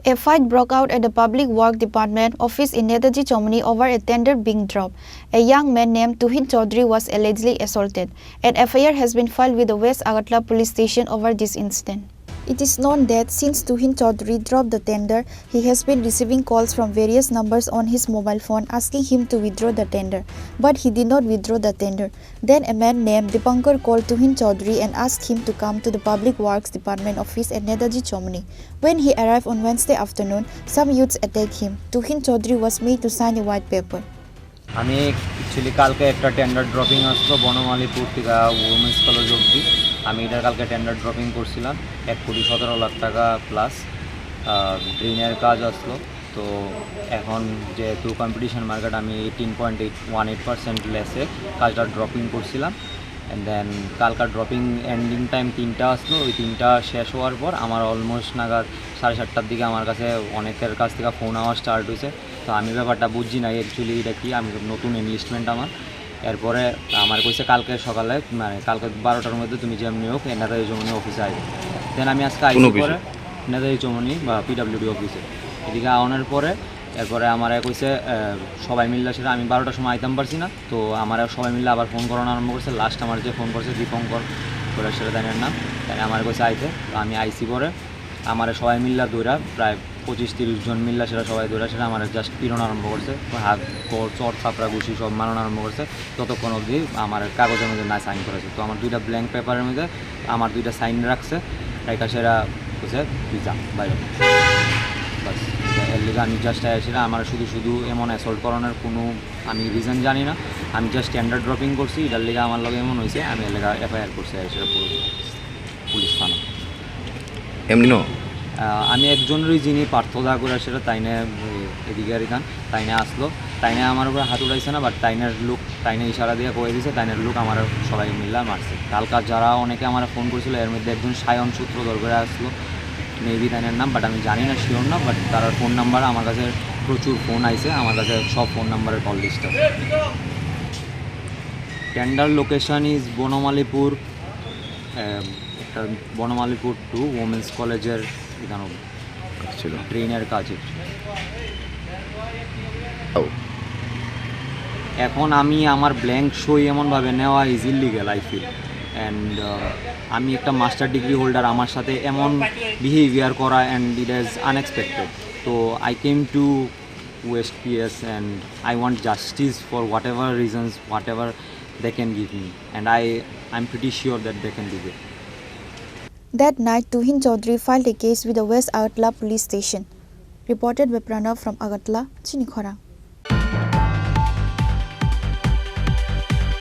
A fight broke out at the Public Works Department office in Netaji Chowmuhani over a tender being dropped. A young man named Tuhin Chaudhary was allegedly assaulted. An FIR has been filed with the West Agartala police station over this incident. It is known that since Tuhin Chaudhary dropped the tender, he has been receiving calls from various numbers on his mobile phone asking him to withdraw the tender, but he did not withdraw the tender. Then a man named Dipankar called Tuhin Chaudhary and asked him to come to the Public Works Department office at Netaji Chowmuhani. When he arrived on Wednesday afternoon, some youths attacked him. Tuhin Chaudhary was made to sign a white paper. আমি actually কালকে একটা tender dropping আসলো বনমালীপুর থেকে women's college অবধি। আমি এটার কালকে tender dropping করছিলাম 1,17,00,000 টাকা প্লাস ড্রেনের কাজ আসলো। তো এখন যেহেতু কম্পিটিশন মার্কেট আমি 18.18% লেসে কাজটা ড্রপিং করছিলাম। অ্যান্ড দেন কালকার ড্রপিং এন্ডিং টাইম 3টা আসলো। ওই 3টা শেষ হওয়ার পর আমার অলমোস্ট নাগাদ 7:30টার দিকে আমার কাছে অনেকের কাছ থেকে ফোন আওয়া স্টার্ট হয়েছে। তো আমি ব্যাপারটা বুঝছি না অ্যাকচুয়ালি এটা কি, আমি নতুন এনলিস্টমেন্ট আমার। এরপরে আমার কইছে কালকে সকালে মানে কালকে 12টার মধ্যে তুমি যেমনি হোক নেতাজি চৌমুহনি অফিসে আই। দেন আমি আজকে আইসি পরে নেতাজি চৌমুহনি বা PWD অফিসে এদিকে আওয়ানোর পরে এরপরে আমার কইছে সবাই মিললে সেটা আমি 12টার সময় আইতাম পারছি না। তো আমার সবাই মিললে আবার ফোন করানো আরম্ভ করছে। লাস্ট আমার যে ফোন করছে দীপঙ্কর বলে সেটা তাইনের নাম, তাই আমার কইছে আইতে। তো আমি আইসি পরে আমার সবাই মিল্লা দৌড়া প্রায় 25-30 জন মিল্লা সেটা সবাই দৌড়া সেটা আমার জাস্ট পিরোনো আরম্ভ করছে, হাত চর চাপড়া ঘুষি সব মারানো আরম্ভ করছে ততক্ষণ অবধি আমার কাগজের মধ্যে না সাইন করেছে। তো আমার 2টা ব্ল্যাঙ্ক পেপারের মধ্যে আমার 2টা সাইন রাখছে, একটা সেটা হচ্ছে পিজা বাইরে। বাস এর লিগে আমি জাস্ট সেটা আমার শুধু এমন অ্যাসল্ট করানোর কোনো আমি রিজন জানি না। আমি জাস্ট স্ট্যান্ডার্ড ড্রপিং করছি, এটার লিগে আমার লগে এমন হয়েছে আমি এর লিগে FIR করছি সেটা পুলিশ থানা। এমনি আমি একজনেরই যিনি পার্থদা করে সেটা তাইনে এদিকে গান তাইনে আসলো, তাইনে আমার উপরে হাত উঠাইছে না, বাট তাইনের লোক তাইনে ইশারা দিয়ে কয়ে দিয়েছে, তাইনের লোক আমার সবাই মিল্লা মারছে। কালকা যারা অনেকে আমার ফোন করেছিল এর মধ্যে একজন সায়ন সূত্রধর করে আসলো, মেবি তাইনের নাম, বাট আমি জানি না শিওর না। বাট তার ফোন নাম্বার আমার কাছে প্রচুর ফোন আইছে, আমার কাছে সব ফোন নাম্বারের কল লিস্ট আছে। টেন্ডার লোকেশন ইজ বনমালীপুর, একটা বনমালীপুর টু ওমেন্স কলেজের এখানে ছিল ট্রেনের কাজে। এখন আমি আমার ব্ল্যাঙ্ক সই এমনভাবে নেওয়া is illegal I feel. And আমি একটা মাস্টার ডিগ্রি হোল্ডার, আমার সাথে এমন বিহেভিয়ার করা অ্যান্ড ইট ইজ আনএক্সপেক্টেড। তো I came to West PS and I want justice for what ever reasons, what ever they can give me, and I'm pretty sure that they can do it. That night, Tuhin Chaudhary filed a case with the West Agartala police station. Reported by Pranav from Agartala, Chini, Khorang.